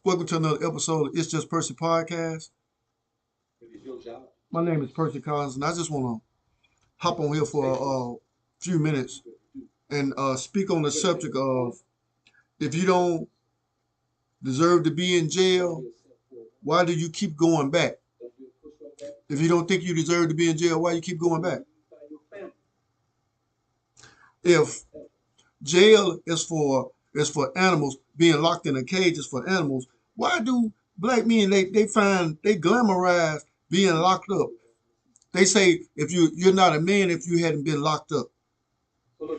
Welcome to another episode of It's Just Percy Podcast. My name is Percy Collins, and I just want to hop on here for a few minutes and speak on the subject of if you don't deserve to be in jail, why do you keep going back? If you don't think you deserve to be in jail, why you keep going back? If jail is for animals, being locked in a cage is for animals, why do black men they glamorize being locked up? They say if you're not a man if you hadn't been locked up. You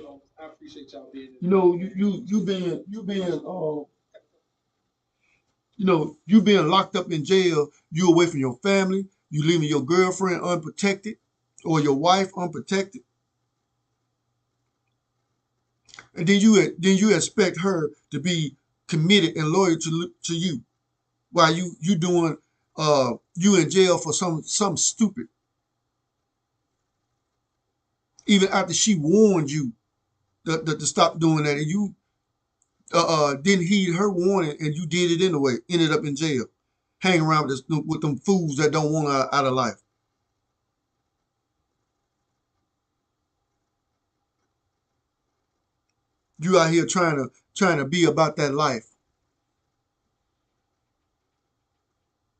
know, you being locked up in jail, you away from your family, you leaving your girlfriend unprotected or your wife unprotected, and then you expect her to be committed and loyal to you while you doing you in jail for some stupid, even after she warned you to stop doing that, and you didn't heed her warning and you did it anyway, ended up in jail, hanging around with them fools that don't want her out of life. You out here trying to be about that life.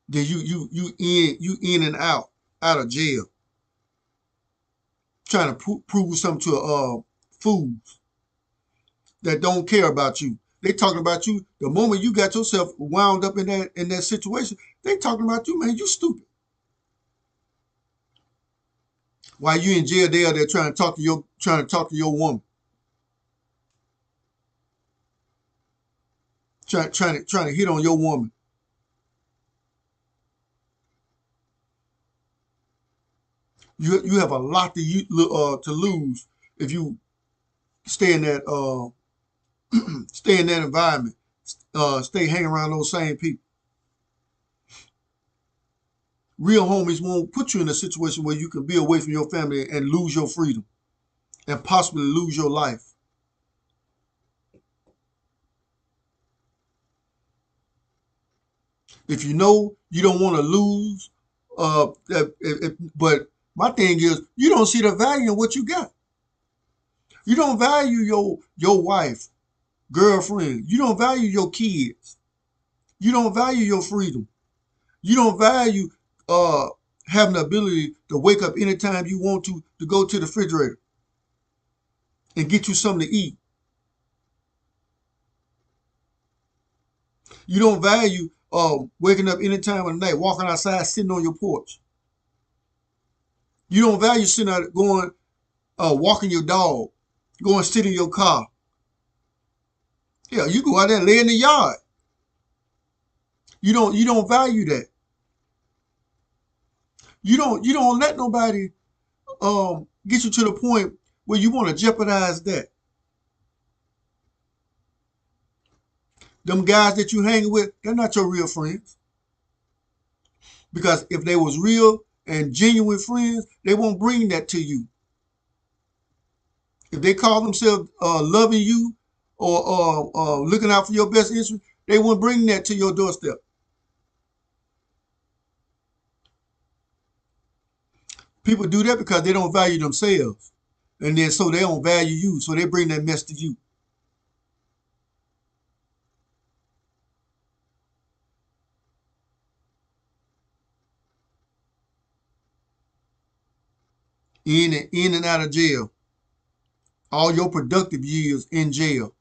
Then you in and out of jail, trying to prove something to fools that don't care about you. They talking about you the moment you got yourself wound up in that situation. They talking about you, man. You stupid. While you in jail, they are there trying to talk to your woman, trying to hit on your woman. You have a lot to lose if you stay in that stay in that environment. Stay hanging around those same people. Real homies won't put you in a situation where you can be away from your family and lose your freedom and possibly lose your life. If you know you don't want to lose, but my thing is you don't see the value in what you got. You don't value your wife, girlfriend. You don't value your kids. You don't value your freedom. You don't value uh having the ability to wake up anytime you want to go to the refrigerator and get you something to eat. You don't value waking up any time of the night, walking outside, sitting on your porch. You don't value sitting out going walking your dog, going sit in your car. Yeah, you go out there and lay in the yard. You don't value that. You don't let nobody get you to the point where you want to jeopardize that. Them guys that you hanging with, they're not your real friends. Because if they was real and genuine friends, they won't bring that to you. If they call themselves loving you or looking out for your best interest, they won't bring that to your doorstep. People do that because they don't value themselves. And then so they don't value you. So they bring that mess to you. In and out of jail. All your productive years in jail.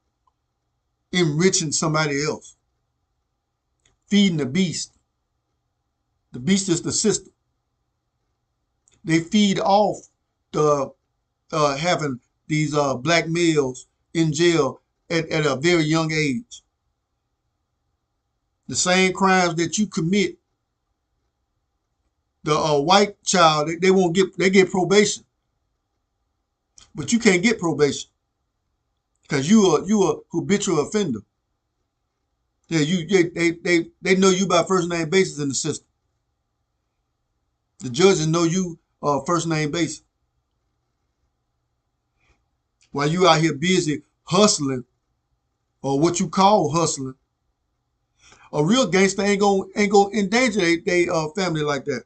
Enriching somebody else. Feeding the beast. The beast is the system. They feed off the having these black males in jail at a very young age. The same crimes that you commit, the white child, they get probation, but you can't get probation because you a habitual offender. Yeah, they know you by first name basis in the system. The judges know you first name basis. While you out here busy hustling, or what you call hustling, a real gangster ain't gonna endanger they family like that.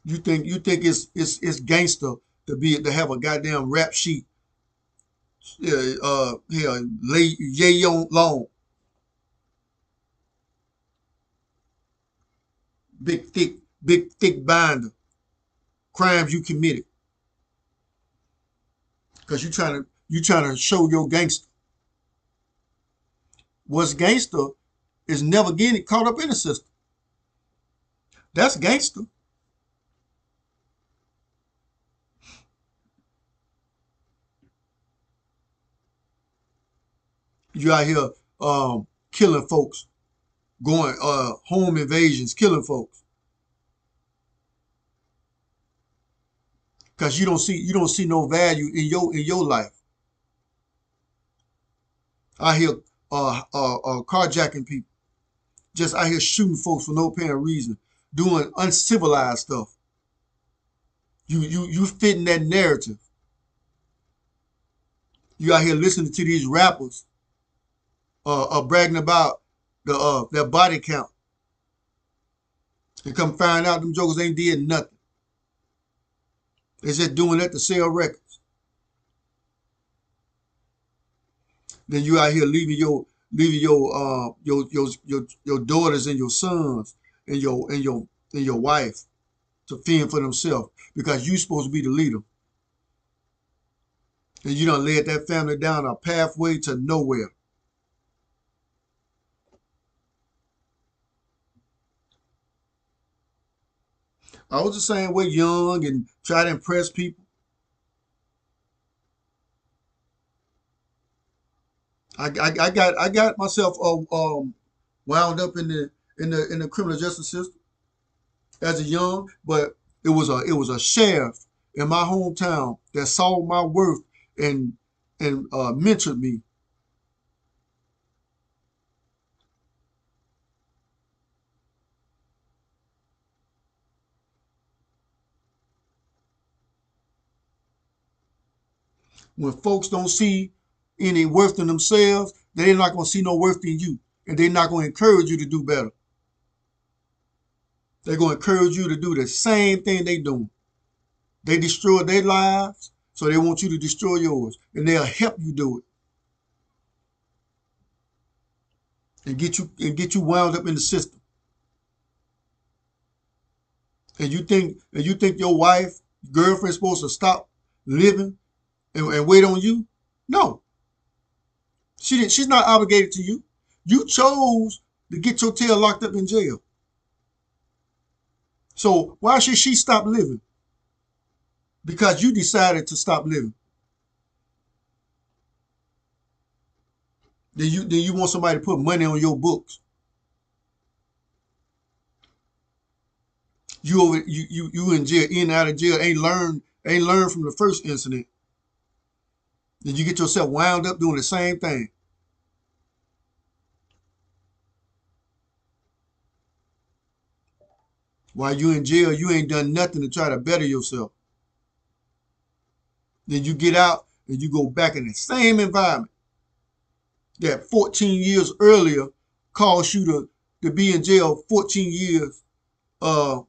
You think it's gangster to have a goddamn rap sheet, lay yay on long, big thick binder, crimes you committed, because you trying to show your gangster. What's gangster is never getting caught up in the system. That's gangster. You out here killing folks, going home invasions, killing folks, because you don't see no value in your life. Out here carjacking people, just out here shooting folks for no apparent reason, doing uncivilized stuff. You fit in that narrative. You out here listening to these rappers bragging about their body count, and come find out them jokers ain't did nothing. They're just doing that to sell records. Then you out here leaving your daughters and your sons and your wife to fend for themselves because you supposed to be the leader, and you done led that family down a pathway to nowhere. I was the same way, young and try to impress people. I got myself wound up in the criminal justice system as a young, but it was a sheriff in my hometown that saw my worth and mentored me. When folks don't see any worth in themselves, they're not gonna see no worth in you, and they're not gonna encourage you to do better. They're gonna encourage you to do the same thing they doing. They destroy their lives, so they want you to destroy yours, and they'll help you do it and get you wound up in the system. And you think your wife, girlfriend, supposed to stop living and wait on you? No, she didn't. She's not obligated to you. You chose to get your tail locked up in jail. So why should she stop living? Because you decided to stop living. Then you want somebody to put money on your books. You in jail, in and out of jail, ain't learned from the first incident. Then you get yourself wound up doing the same thing. While you in jail, you ain't done nothing to try to better yourself. Then you get out and you go back in the same environment that 14 years earlier caused you to be in jail 14 years uh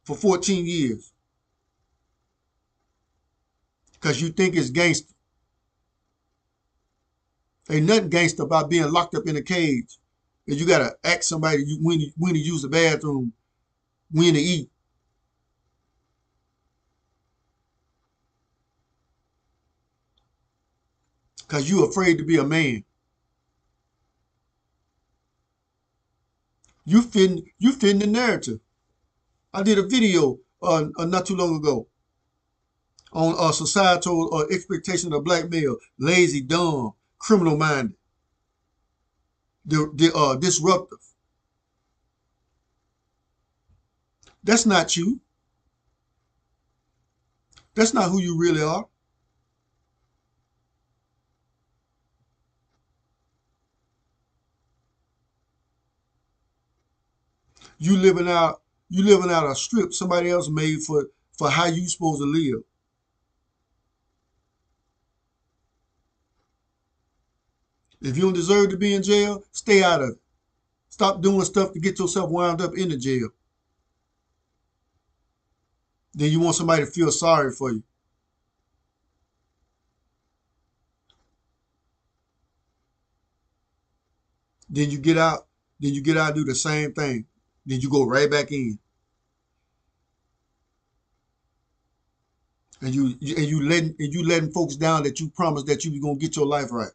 for 14 years because you think it's gangster. Ain't nothing gangster about being locked up in a cage and you gotta ask somebody when to use the bathroom, when to eat, because you afraid to be a man. You fit in the narrative. I did a video not too long ago on societal expectation of black male, lazy, dumb, criminal minded, disruptive. That's not you. That's not who you really are. You living out a script somebody else made for how you supposed to live. If you don't deserve to be in jail, stay out of it. Stop doing stuff to get yourself wound up in the jail. Then you want somebody to feel sorry for you. Then you get out, and do the same thing. Then you go right back in. And you letting folks down that you promised that you were gonna get your life right.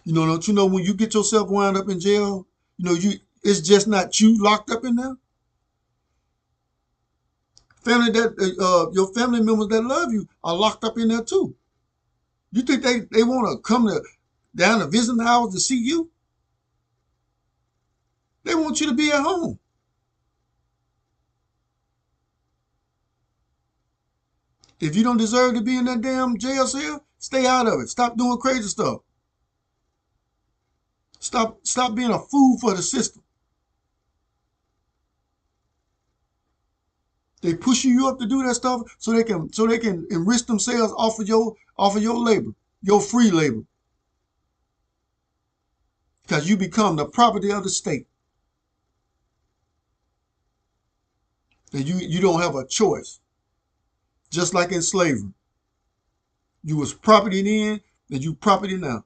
Don't you know when you get yourself wound up in jail, it's just not you locked up in there. Your family members that love you are locked up in there too. You think they want to come down to visit the house to see you? They want you to be at home. If you don't deserve to be in that damn jail cell, stay out of it. Stop doing crazy stuff. Stop being a fool for the system. They pushing you up to do that stuff so they can enrich themselves off of your labor, your free labor. Because you become the property of the state. And you don't have a choice. Just like in slavery. You was property then, and you property now.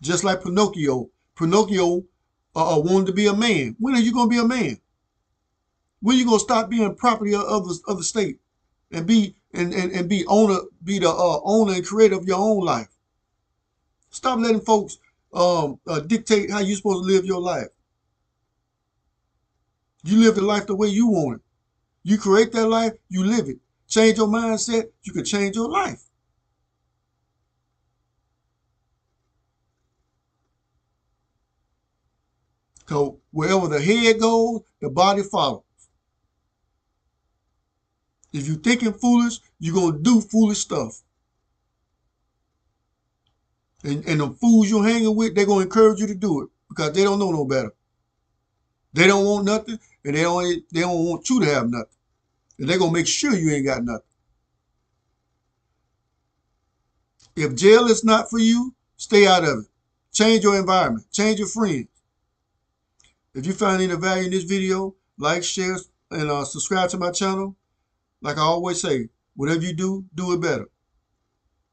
Just like Pinocchio. Pinocchio wanted to be a man. When are you going to be a man? When are you going to stop being property of the state and be the owner and creator of your own life? Stop letting folks dictate how you're supposed to live your life. You live the life the way you want it. You create that life, you live it. Change your mindset, you can change your life. So wherever the head goes, the body follows. If you're thinking foolish, you're going to do foolish stuff. And the fools you're hanging with, they're going to encourage you to do it because they don't know no better. They don't want nothing, and they don't want you to have nothing. And they're going to make sure you ain't got nothing. If jail is not for you, stay out of it. Change your environment. Change your friends. If you find any value in this video, like, share, and subscribe to my channel. Like I always say, whatever you do, do it better.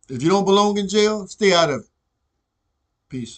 If you don't belong in jail, stay out of it. Peace.